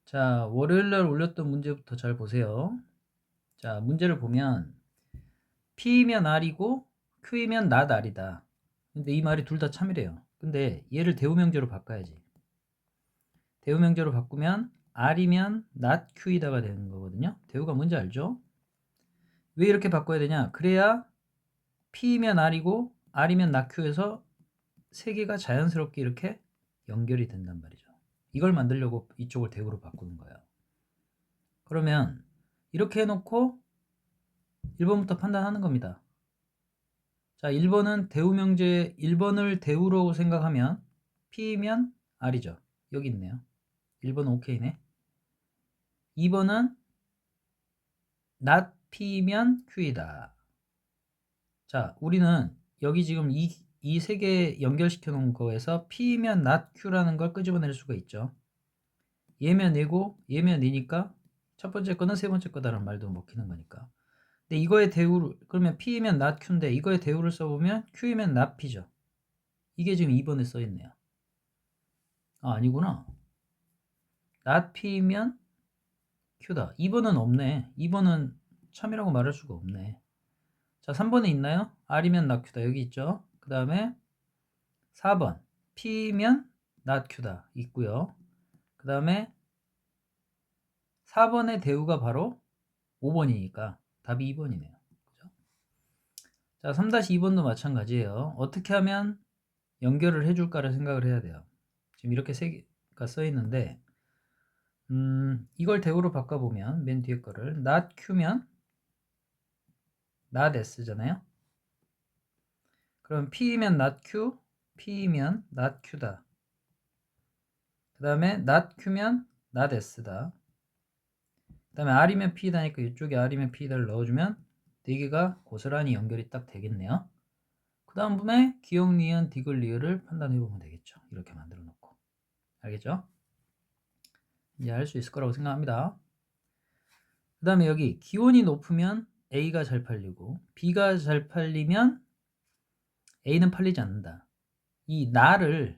자, 월요일날 올렸던 문제부터 잘 보세요. 자, 문제를 보면 P이면 R이고 Q이면 not R이다. 근데 이 말이 둘 다 참이래요. 근데 얘를 대우명제로 바꿔야지. 대우명제로 바꾸면 R이면 not Q이다가 되는 거거든요. 대우가 뭔지 알죠? 왜 이렇게 바꿔야 되냐? 그래야 P이면 R이고 R이면 not Q에서 세 개가 자연스럽게 이렇게 연결이 된단 말이죠. 이걸 만들려고 이쪽을 대우로 바꾸는 거예요. 그러면 이렇게 해놓고 1번부터 판단하는 겁니다. 자, 1번은 대우명제 1번을 대우로 생각하면 P면 R이죠. 여기 있네요. 1번 오케이네. 2번은 not P면 Q이다. 자, 우리는 여기 지금 이 세 개 연결시켜 놓은 거에서 P면 not Q라는 걸 끄집어낼 수가 있죠. 얘면 얘고 얘면 얘니까 첫 번째 거는 세 번째 거다라는 말도 먹히는 거니까. 근데 이거의 대우를 그러면 P이면 not Q인데 이거의 대우를 써보면 Q이면 not P죠. 이게 지금 2번에 써있네요. 아, 아니구나. not P면 Q다. 2번은 없네. 2번은 참이라고 말할 수가 없네. 자, 3번에 있나요? R이면 not Q다. 여기 있죠. 그 다음에 4번 P면 not Q다. 있고요. 그 다음에 4번의 대우가 바로 5번이니까 답이 2번이네요. 그죠? 자, 3-2번도 마찬가지예요. 어떻게 하면 연결을 해줄까를 생각을 해야 돼요. 지금 이렇게 세 개가 써 있는데 이걸 대우로 바꿔보면 맨 뒤에 거를 not Q면 not S잖아요. 그럼 P면 not Q, P면 not Q다. 그 다음에 not Q면 not S다. 그 다음에 R이면 P다니까 이쪽에 R이면 P다를 넣어주면 4개가 고스란히 연결이 딱 되겠네요. 그 다음에 기역, 니은, 디귿, 리을을 판단해보면 되겠죠. 이렇게 만들어 놓고. 알겠죠? 이제 할 수 있을 거라고 생각합니다. 그 다음에 여기 기온이 높으면 A가 잘 팔리고 B가 잘 팔리면 A는 팔리지 않는다. 이 나를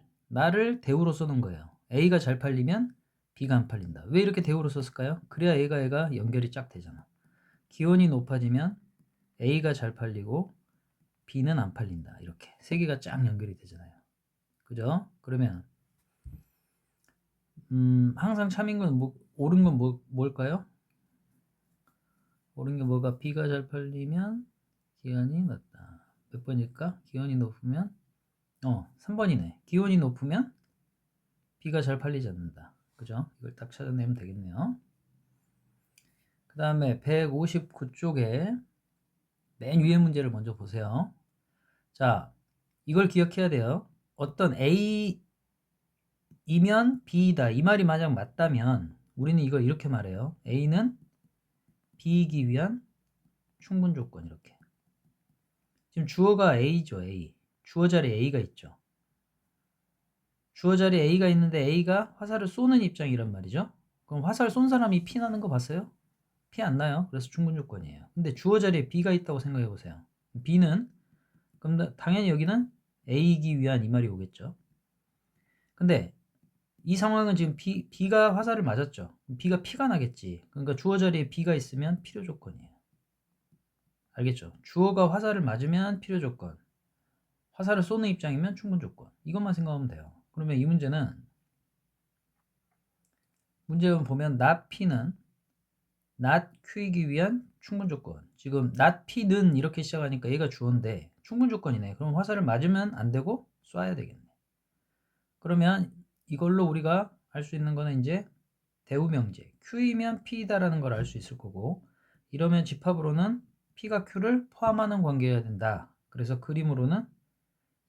대우로 써놓은 거예요. A가 잘 팔리면 B가 안 팔린다. 왜 이렇게 대우로 썼을까요? 그래야 얘가 연결이 쫙 되잖아. 기온이 높아지면 A가 잘 팔리고 B는 안 팔린다. 이렇게 세 개가 쫙 연결이 되잖아요. 그죠? 그러면 항상 참인 건 옳은 건 뭘까요? 옳은 게 뭐가 B가 잘 팔리면 기온이 낮다. 몇 번일까? 기온이 높으면 3번이네. 기온이 높으면 B가 잘 팔리지 않는다. 그죠? 이걸 딱 찾아내면 되겠네요. 그 다음에 159쪽에 맨 위에 문제를 먼저 보세요. 자, 이걸 기억해야 돼요. 어떤 A이면 B이다. 이 말이 만약 맞다면 우리는 이걸 이렇게 말해요. A는 B이기 위한 충분 조건 이렇게. 지금 주어가 A죠. A. 주어 자리에 A가 있죠. 주어 자리에 A가 있는데 A가 화살을 쏘는 입장이란 말이죠. 그럼 화살 쏜 사람이 피 나는 거 봤어요? 피 안 나요. 그래서 충분 조건이에요. 근데 주어 자리에 B가 있다고 생각해 보세요. B는 그럼 당연히 여기는 A이기 위한 이 말이 오겠죠. 근데 이 상황은 지금 B가 화살을 맞았죠. B가 피가 나겠지. 그러니까 주어 자리에 B가 있으면 필요 조건이에요. 알겠죠? 주어가 화살을 맞으면 필요 조건. 화살을 쏘는 입장이면 충분 조건. 이것만 생각하면 돼요. 그러면 이 문제는 문제를 보면 not P는 not Q이기 위한 충분 조건. 지금 not P는 이렇게 시작하니까 얘가 주어인데 충분 조건이네. 그럼 화살을 맞으면 안 되고 쏴야 되겠네. 그러면 이걸로 우리가 알 수 있는 거는 이제 대우명제. Q이면 P다라는 걸 알 수 있을 거고 이러면 집합으로는 P가 Q를 포함하는 관계여야 된다. 그래서 그림으로는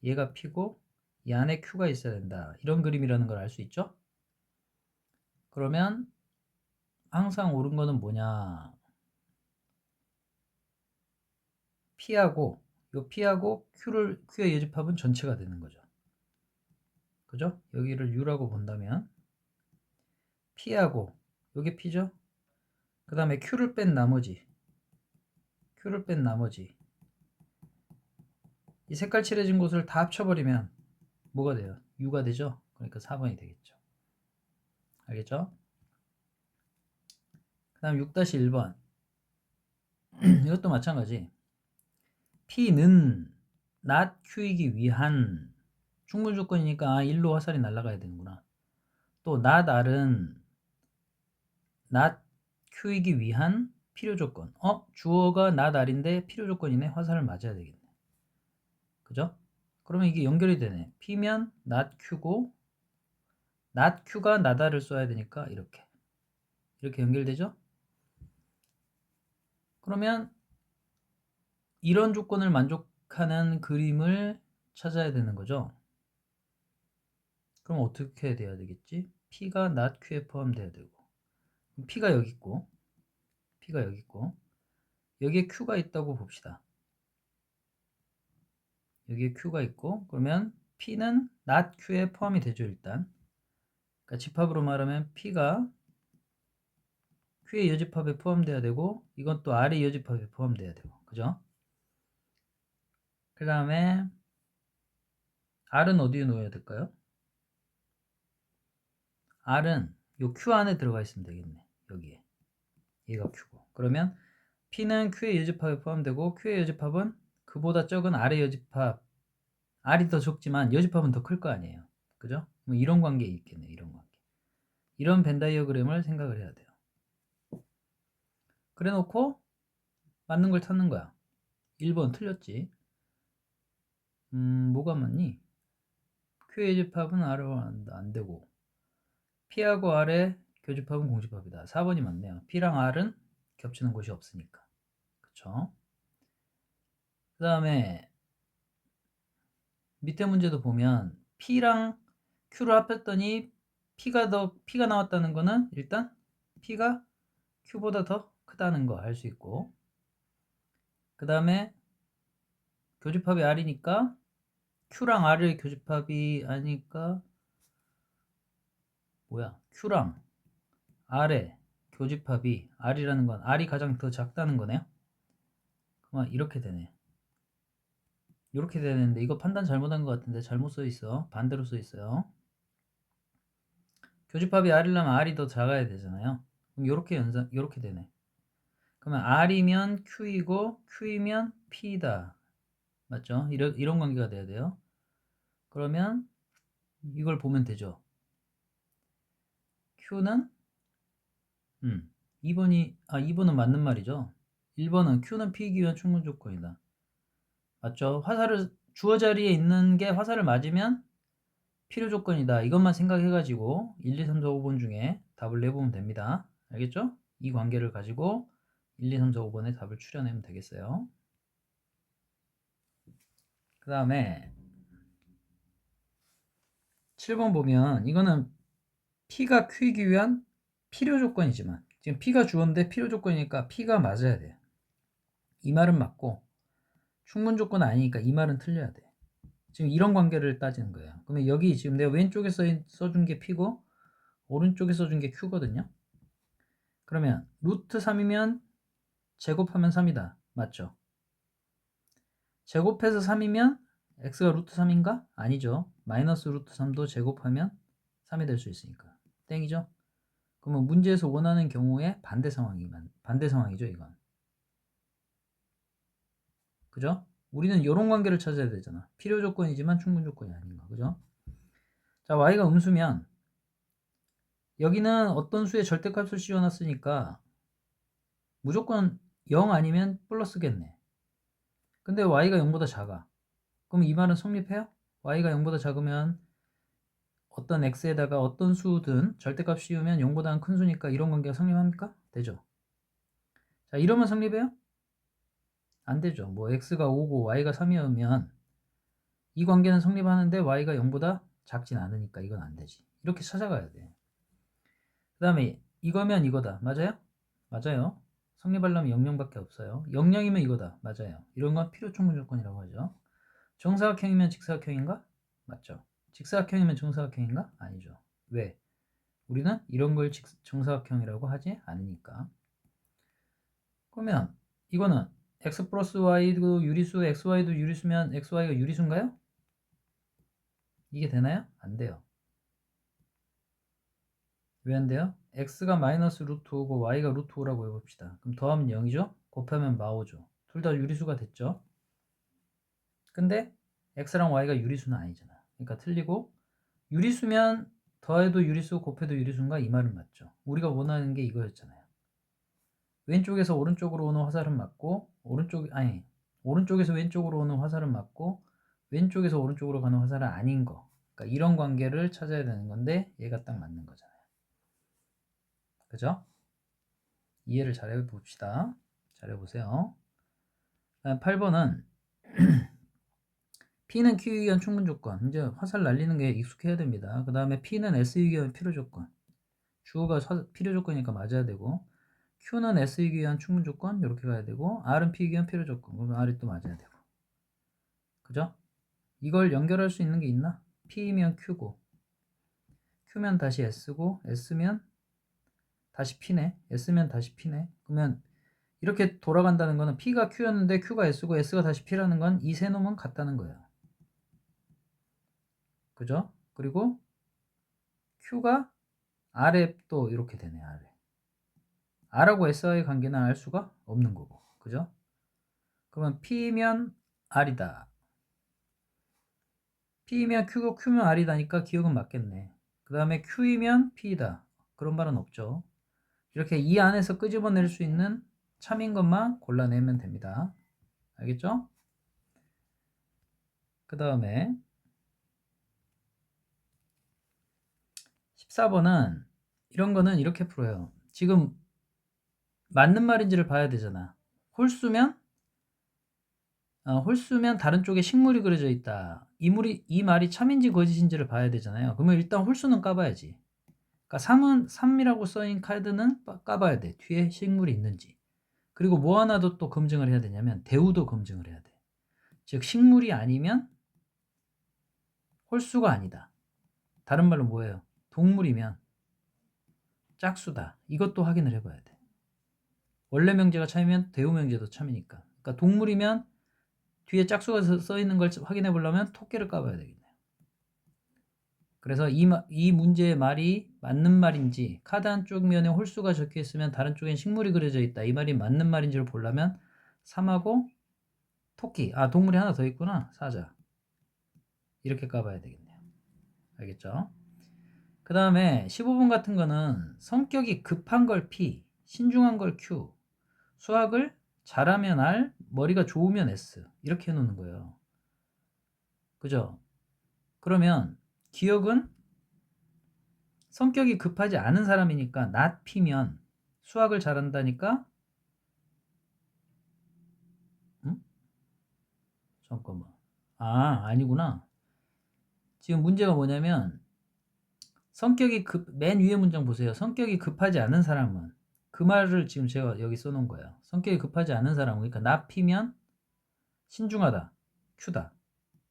얘가 P고 이 안에 Q가 있어야 된다. 이런 그림이라는 걸 알 수 있죠? 그러면 항상 옳은 거는 뭐냐? P하고 요 P하고 Q의 예집합은 전체가 되는 거죠. 그죠? 여기를 U라고 본다면 P하고 요게 P죠? 그 다음에 Q를 뺀 나머지 이 색깔 칠해진 곳을 다 합쳐버리면 뭐가 돼요? U가 되죠? 그러니까 4번이 되겠죠. 알겠죠? 다음 6-1번 이것도 마찬가지. P는 not Q이기 위한 충분 조건이니까 일로 화살이 날아가야 되는구나. 또 not R은 not Q이기 위한 필요 조건. 주어가 not R인데 필요 조건이네. 화살을 맞아야 되겠네. 그죠? 그러면 이게 연결이 되네. P면 not Q고 not Q가 not R을 써야 되니까 이렇게 연결되죠? 그러면 이런 조건을 만족하는 그림을 찾아야 되는 거죠. 그럼 어떻게 돼야 되겠지? P가 not Q에 포함돼야 되고 P가 여기 있고 여기에 Q가 있다고 봅시다. 여기에 Q가 있고 그러면 P는 not Q에 포함이 되죠. 일단 그러니까 집합으로 말하면 P가 Q의 여집합에 포함돼야 되고 이건 또 R의 여집합에 포함돼야 되고 그죠? 그 다음에 R은 어디에 놓아야 될까요? R은 요 Q 안에 들어가 있으면 되겠네. 여기에 얘가 Q고 그러면 P는 Q의 여집합에 포함되고 Q의 여집합은 그보다 적은 R의 여집합 R이 더 적지만 여집합은 더 클 거 아니에요. 그죠? 뭐 이런 관계 있겠네. 이런 관계. 이런 벤 다이어그램을 생각을 해야 돼요. 그래 놓고 맞는 걸 찾는 거야. 1번 틀렸지. 뭐가 맞니? Q의 여집합은 R로 안 되고 P하고 R의 교집합은 공집합이다. 4번이 맞네요. P랑 R은 겹치는 곳이 없으니까. 그쵸? 그 다음에 밑에 문제도 보면 P랑 Q를 합했더니 P가 나왔다는 거는 일단 P가 Q보다 더 크다는 거 알 수 있고 그 다음에 교집합이 R이니까 Q랑 R의 교집합이 아니니까 뭐야 Q랑 R의 교집합이 R이라는 건 R이 가장 더 작다는 거네요. 그만 이렇게 되네. 이렇게 되는데 이거 판단 잘못한 것 같은데 잘못 써 있어. 반대로 써 있어요. 교집합이 R이려면 R이 더 작아야 되잖아요. 그럼 이렇게 되네. 그러면 R이면 Q이고 Q이면 P다. 맞죠? 이런 관계가 돼야 돼요. 그러면 이걸 보면 되죠. Q는 2번은 맞는 말이죠. 1번은 Q는 P이기 위한 충분 조건이다. 맞죠? 주어 자리에 있는 게 화살을 맞으면 필요 조건이다. 이것만 생각해가지고 1, 2, 3, 4, 5번 중에 답을 내보면 됩니다. 알겠죠? 이 관계를 가지고 1, 2, 3, 4, 5번에 답을 추려내면 되겠어요. 그 다음에 7번 보면 이거는 P가 Q이기 위한 필요 조건이지만 지금 P가 주어인데 필요 조건이니까 P가 맞아야 돼요. 이 말은 맞고 충분 조건 아니니까 이 말은 틀려야 돼. 지금 이런 관계를 따지는 거예요. 그러면 여기 지금 내가 왼쪽에 써준 게 P고 오른쪽에 써준 게 Q거든요. 그러면 루트 3이면 제곱하면 3이다. 맞죠? 제곱해서 3이면 x가 루트 3인가? 아니죠. 마이너스 루트 3도 제곱하면 3이 될 수 있으니까. 땡이죠? 그러면 문제에서 원하는 경우에 반대 상황이죠, 이건. 그죠? 우리는 이런 관계를 찾아야 되잖아. 필요 조건이지만 충분 조건이 아닌 거. 그죠? 자, y가 음수면 여기는 어떤 수의 절대값을 씌워놨으니까 무조건 0 아니면 플러스겠네. 근데 y가 0보다 작아. 그럼 이 말은 성립해요? y가 0보다 작으면 어떤 x에다가 어떤 수든 절대값 씌우면 0보다는 큰 수니까 이런 관계가 성립합니까? 되죠. 자, 이러면 성립해요? 안 되죠. 뭐 x가 5고 y가 3이면 이 관계는 성립하는데 y가 0보다 작진 않으니까 이건 안 되지. 이렇게 찾아가야 돼. 그 다음에 이거면 이거다. 맞아요? 맞아요. 성립하려면 00밖에 없어요. 00이면 이거다. 맞아요. 이런 건 필요 충분 조건이라고 하죠. 정사각형이면 직사각형인가? 맞죠. 직사각형이면 정사각형인가? 아니죠. 왜? 우리는 이런 걸 정사각형이라고 하지 않으니까. 그러면 이거는 x 플러스 y도 유리수, xy도 유리수면 xy가 유리수인가요? 이게 되나요? 안 돼요. 왜 안 돼요? x가 마이너스 루트 5고 y가 루트 5라고 해봅시다. 그럼 더하면 0이죠? 곱하면 마오죠. 둘 다 유리수가 됐죠? 근데 x랑 y가 유리수는 아니잖아. 그러니까 틀리고, 유리수면 더해도 유리수, 곱해도 유리수인가? 이 말은 맞죠. 우리가 원하는 게 이거였잖아요. 왼쪽에서 오른쪽으로 오는 화살은 맞고, 오른쪽에서 왼쪽으로 오는 화살은 맞고, 왼쪽에서 오른쪽으로 가는 화살은 아닌 거. 그러니까 이런 관계를 찾아야 되는 건데 얘가 딱 맞는 거잖아요. 그죠? 이해를 잘 해봅시다. 잘 해보세요. 8번은 P는 Q유기한 충분 조건. 이제 화살 날리는 게 익숙해야 됩니다. 그 다음에 P는 S유기한 필요 조건. 주어가 필요 조건이니까 맞아야 되고, Q는 S유기한 충분 조건 이렇게 가야 되고, R은 P유기한 필요 조건. 그러면 R이 또 맞아야 되고. 그죠? 이걸 연결할 수 있는 게 있나? P면 Q고, Q면 다시 S고, S면 다시 P네. S면 다시 P네. 그러면 이렇게 돌아간다는 거는 P가 Q였는데 Q가 S고 S가 다시 P라는 건 이 세 놈은 같다는 거예요. 그죠? 그리고 Q가 R에 또 이렇게 되네. R하고 S와의 관계는 알 수가 없는 거고. 그죠? 그러면 P면 R이다. P면 Q고 Q면 R이다니까 기억은 맞겠네. 그 다음에 Q이면 P이다. 그런 말은 없죠. 이렇게 이 안에서 끄집어낼 수 있는 참인 것만 골라내면 됩니다. 알겠죠? 그 다음에 14번은 이런 거는 이렇게 풀어요. 지금 맞는 말인지를 봐야 되잖아. 홀수면 다른 쪽에 식물이 그려져 있다. 이 말이 참인지 거짓인지를 봐야 되잖아요. 그러면 일단 홀수는 까봐야지. 그러니까 3이라고 써인 카드는 까봐야 돼. 뒤에 식물이 있는지. 그리고 뭐 하나도 또 검증을 해야 되냐면 대우도 검증을 해야 돼. 즉 식물이 아니면 홀수가 아니다. 다른 말로 뭐예요? 동물이면 짝수다. 이것도 확인을 해봐야 돼. 원래 명제가 참이면 대우 명제도 참이니까. 그러니까 동물이면 뒤에 짝수가 써 있는 걸 확인해 보려면 토끼를 까봐야 되겠네요. 그래서 이 문제의 말이 맞는 말인지, 카드 한쪽 면에 홀수가 적혀 있으면 다른 쪽엔 식물이 그려져 있다. 이 말이 맞는 말인지를 보려면 3하고 토끼. 동물이 하나 더 있구나. 사자. 이렇게 까봐야 되겠네요. 알겠죠? 그 다음에 15번 같은 거는 성격이 급한 걸 P, 신중한 걸 Q, 수학을 잘하면 R, 머리가 좋으면 S. 이렇게 해놓는 거예요. 그죠? 그러면 기억은 성격이 급하지 않은 사람이니까 not P면 수학을 잘한다니까 잠깐만. 아니구나. 지금 문제가 뭐냐면 맨 위에 문장 보세요. 성격이 급하지 않은 사람은, 그 말을 지금 제가 여기 써놓은 거예요. 성격이 급하지 않은 사람은, 그러니까 not P면 신중하다. Q다.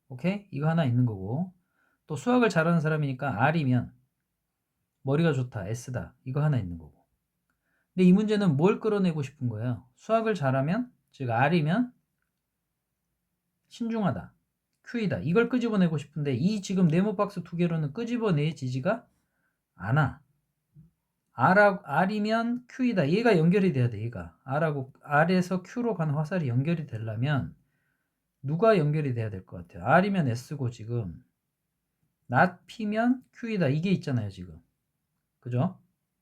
오케이? 이거 하나 있는 거고, 또 수학을 잘하는 사람이니까 R이면 머리가 좋다. S다. 이거 하나 있는 거고. 근데 이 문제는 뭘 끌어내고 싶은 거예요? 수학을 잘하면, 즉 R이면 신중하다. Q이다. 이걸 끄집어내고 싶은데 이 지금 네모 박스 두 개로는 끄집어내지지가 않아. R이면 Q이다. 얘가 연결이 돼야 돼. 얘가 R에서 Q로 가는 화살이 연결이 되려면 누가 연결이 돼야 될 것 같아요? R이면 S고 지금 not P면 Q이다. 이게 있잖아요. 지금. 그죠?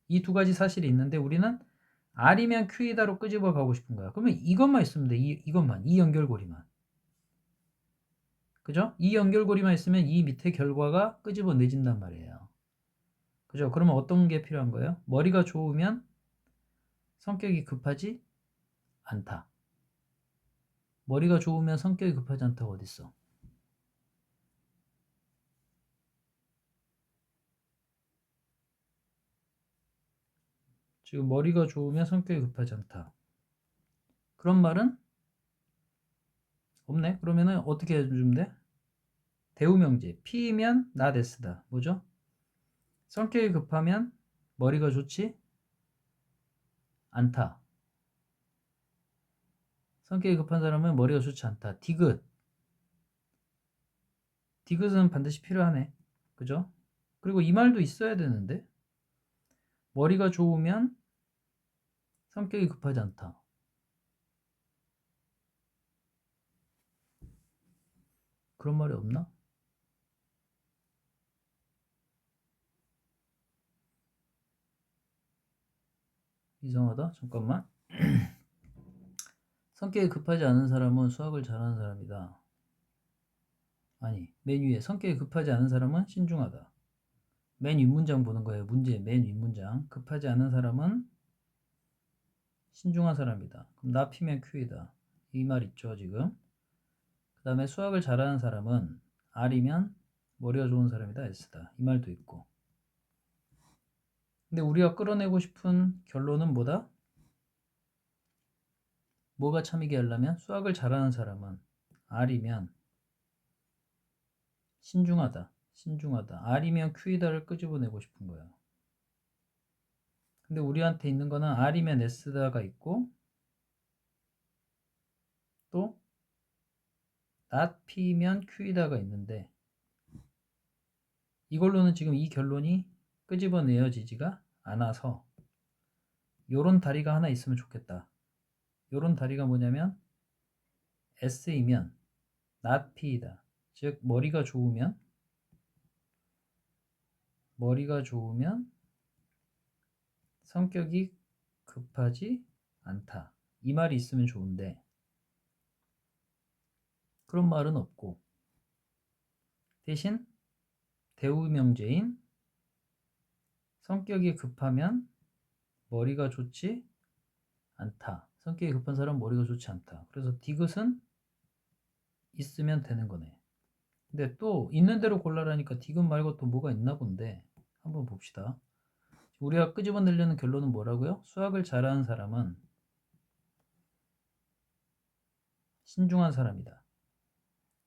이 두 가지 사실이 있는데 우리는 R이면 Q이다로 끄집어 가고 싶은 거야. 그러면 이것만 있으면 돼. 이것만. 이 연결고리만. 그죠? 이 연결고리만 있으면 이 밑에 결과가 끄집어내진단 말이에요. 그죠? 그러면 어떤 게 필요한 거예요? 머리가 좋으면 성격이 급하지 않다. 머리가 좋으면 성격이 급하지 않다가 어딨어? 지금 머리가 좋으면 성격이 급하지 않다. 그런 말은 없네. 그러면은 어떻게 해주면 돼? 대우명제. P면 not S다. 뭐죠? 성격이 급하면 머리가 좋지 않다. 성격이 급한 사람은 머리가 좋지 않다. 디귿. 디귿은 반드시 필요하네. 그죠? 그리고 이 말도 있어야 되는데 머리가 좋으면 성격이 급하지 않다. 그런 말이 없나? 이상하다. 잠깐만. 성격이 급하지 않은 사람은 수학을 잘하는 사람이다. 아니, 맨 위에 성격이 급하지 않은 사람은 신중하다. 맨 윗문장 보는 거예요. 문제 맨 윗문장. 급하지 않은 사람은 신중한 사람이다. 그럼 나 P면 Q이다. 이 말 있죠, 지금? 그 다음에 수학을 잘하는 사람은 R이면 머리가 좋은 사람이다. S다. 이 말도 있고. 근데 우리가 끌어내고 싶은 결론은 뭐다? 뭐가 참이게 하려면 수학을 잘하는 사람은 R이면 신중하다. 신중하다. R이면 Q이다를 끄집어내고 싶은 거야. 근데 우리한테 있는 거는 R이면 S다가 있고 또 not P면 Q이다가 있는데 이걸로는 지금 이 결론이 끄집어내어지지가 않아서 요런 다리가 하나 있으면 좋겠다. 요런 다리가 뭐냐면 S이면 not P이다. 즉 머리가 좋으면 성격이 급하지 않다. 이 말이 있으면 좋은데 그런 말은 없고 대신 대우명제인 성격이 급하면 머리가 좋지 않다. 성격이 급한 사람은 머리가 좋지 않다. 그래서 디귿은 있으면 되는 거네. 근데 또 있는 대로 골라라니까 디귿 말고 또 뭐가 있나 본데 한번 봅시다. 우리가 끄집어내려는 결론은 뭐라고요? 수학을 잘하는 사람은 신중한 사람이다.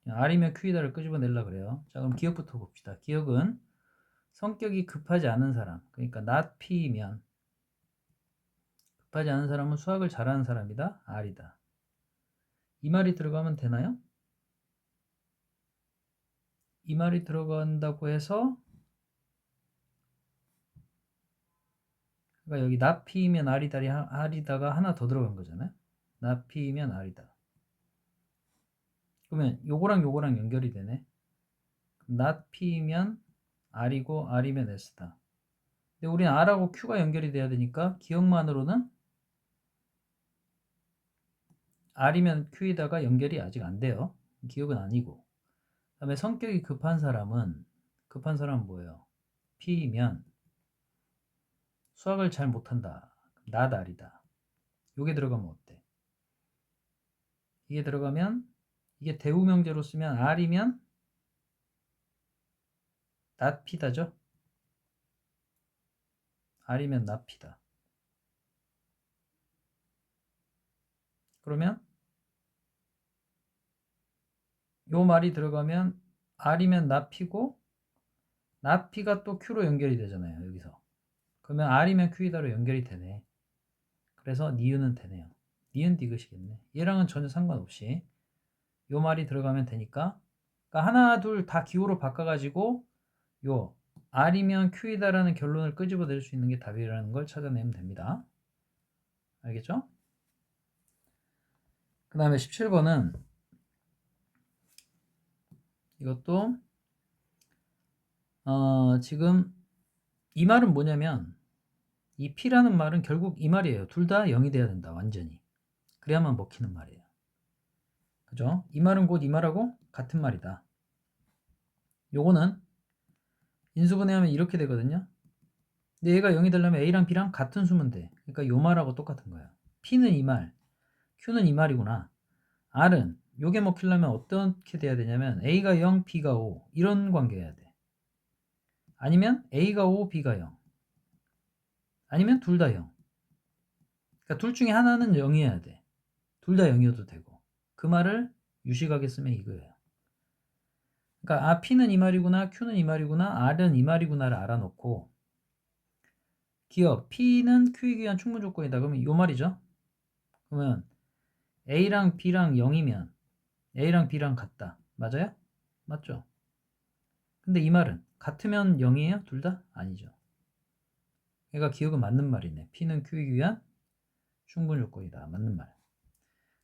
R이면 Q이다를 끄집어내려고 그래요. 자, 그럼 기억부터 봅시다. 기억은 성격이 급하지 않은 사람, 그러니까 not P면 급하지 않은 사람은 수학을 잘하는 사람이다. R이다. 이 말이 들어가면 되나요? 이 말이 들어간다고 해서 그러니까 여기 not P면 R이다가 하나 더 들어간 거잖아요. not P면 R이다. 그러면 요거랑 요거랑 연결이 되네. not P면 R이고 R이면 S다. 근데 우리는 R하고 Q가 연결이 돼야 되니까 기억만으로는 R이면 Q에다가 연결이 아직 안 돼요. 기억은 아니고. 그 다음에 성격이 급한 사람은 뭐예요? P면 수학을 잘 못한다. not R이다. 요게 들어가면 어때? 이게 들어가면 이게 대우명제로 쓰면 R이면 not P다죠? R이면 not P다. 그러면 요 말이 들어가면 R이면 not P고 not P가 또 Q로 연결이 되잖아요. 여기서. 그러면 R이면 Q이다로 연결이 되네. 그래서 니은은 되네요. 니은 디귿이겠네. 얘랑은 전혀 상관없이 요 말이 들어가면 되니까 그러니까 하나 둘 다 기호로 바꿔가지고 요 R이면 Q이다라는 결론을 끄집어낼 수 있는 게 답이라는 걸 찾아내면 됩니다. 알겠죠? 그 다음에 17번은 이것도 지금 이 말은 뭐냐면 이 P라는 말은 결국 이 말이에요. 둘 다 0이 돼야 된다. 완전히. 그래야만 먹히는 말이에요. 그죠? 이 말은 곧 이 말하고 같은 말이다. 요거는 인수분해하면 이렇게 되거든요. 근데 얘가 0이 되려면 A랑 B랑 같은 수면 돼. 그러니까 요 말하고 똑같은 거야. P는 이 말, Q는 이 말이구나. R은 요게 먹히려면 어떻게 돼야 되냐면 A가 0, B가 5 이런 관계여야 돼. 아니면 A가 5, B가 0 아니면 둘 다 0. 그러니까 둘 중에 하나는 0이어야 돼. 둘 다 0이어도 되고. 그 말을 유식하게 쓰면 이거예요. 그러니까 P는 이 말이구나, Q는 이 말이구나, R은 이 말이구나를 알아놓고 기억 P는 Q이기 위한 충분 조건이다. 그러면 이 말이죠. 그러면 A랑 B랑 0이면 A랑 B랑 같다. 맞아요? 맞죠? 근데 이 말은 같으면 0이에요? 둘 다? 아니죠. 얘가 기억은 맞는 말이네. P는 Q이기 위한 충분 조건이다. 맞는 말.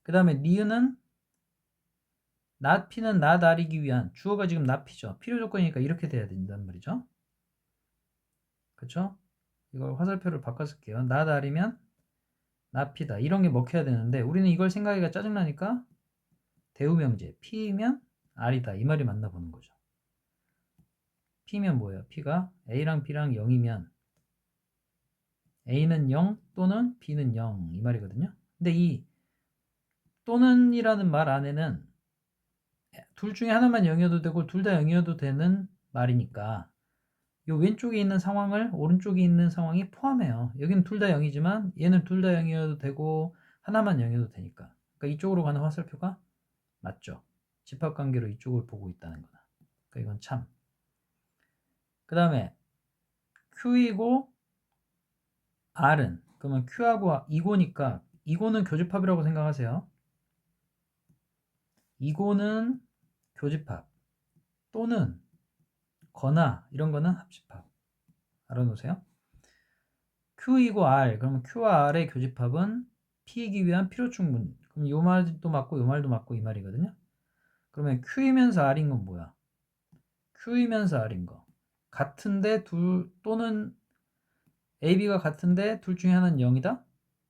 그 다음에 니은은 not P는 not R이기 위한 주어가 지금 not P죠. 필요 조건이니까 이렇게 돼야 된단 말이죠. 그쵸? 이걸 화살표를 바꿔 쓸게요. not R이면 not P다. 이런 게 먹혀야 되는데 우리는 이걸 생각하기가 짜증나니까 대우명제 P면 R이다. 이 말이 맞나 보는 거죠. P면 뭐예요? P가 A랑 B랑 0이면 A는 0 또는 B는 0 이 말이거든요. 근데 이 또는이라는 말 안에는 둘 중에 하나만 0이어도 되고 둘 다 0이어도 되는 말이니까 이 왼쪽에 있는 상황을 오른쪽에 있는 상황이 포함해요. 여기는 둘 다 0이지만 얘는 둘 다 0이어도 되고 하나만 0이어도 되니까. 그러니까 이쪽으로 가는 화살표가 맞죠. 집합관계로 이쪽을 보고 있다는 거다. 그러니까 이건 참. 그 다음에 Q이고 R은 그러면 Q하고 이고니까 이고는 교집합이라고 생각하세요. 이고는 교집합 또는 거나 이런 거는 합집합. 알아놓으세요. Q이고 R 그러면 Q와 R의 교집합은 P이기 위한 필요충분. 그럼 이 말도 맞고 이 말도 맞고 이 말이거든요. 그러면 Q이면서 R인 건 뭐야? Q이면서 R인 거 같은데 둘 또는 A, B가 같은데 둘 중에 하나는 0이다?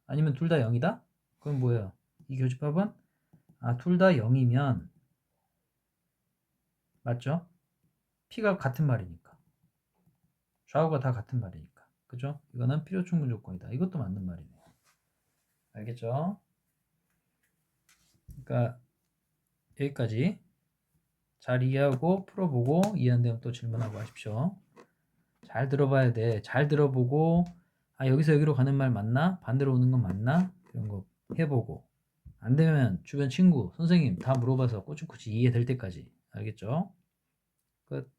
아니면 둘 다 0이다? 그럼 뭐예요? 이 교집합은 둘 다 0이면 맞죠? P가 같은 말이니까 좌우가 다 같은 말이니까 그죠? 이거는 필요 충분 조건이다. 이것도 맞는 말이네요. 알겠죠? 그러니까 여기까지 잘 이해하고 풀어보고 이해 안 되면 또 질문하고 하십시오. 잘 들어봐야 돼. 잘 들어보고 여기서 여기로 가는 말 맞나? 반대로 오는 건 맞나? 이런 거 해보고 안 되면 주변 친구, 선생님 다 물어봐서 꼬치꼬치 이해될 때까지. 알겠죠? 끝.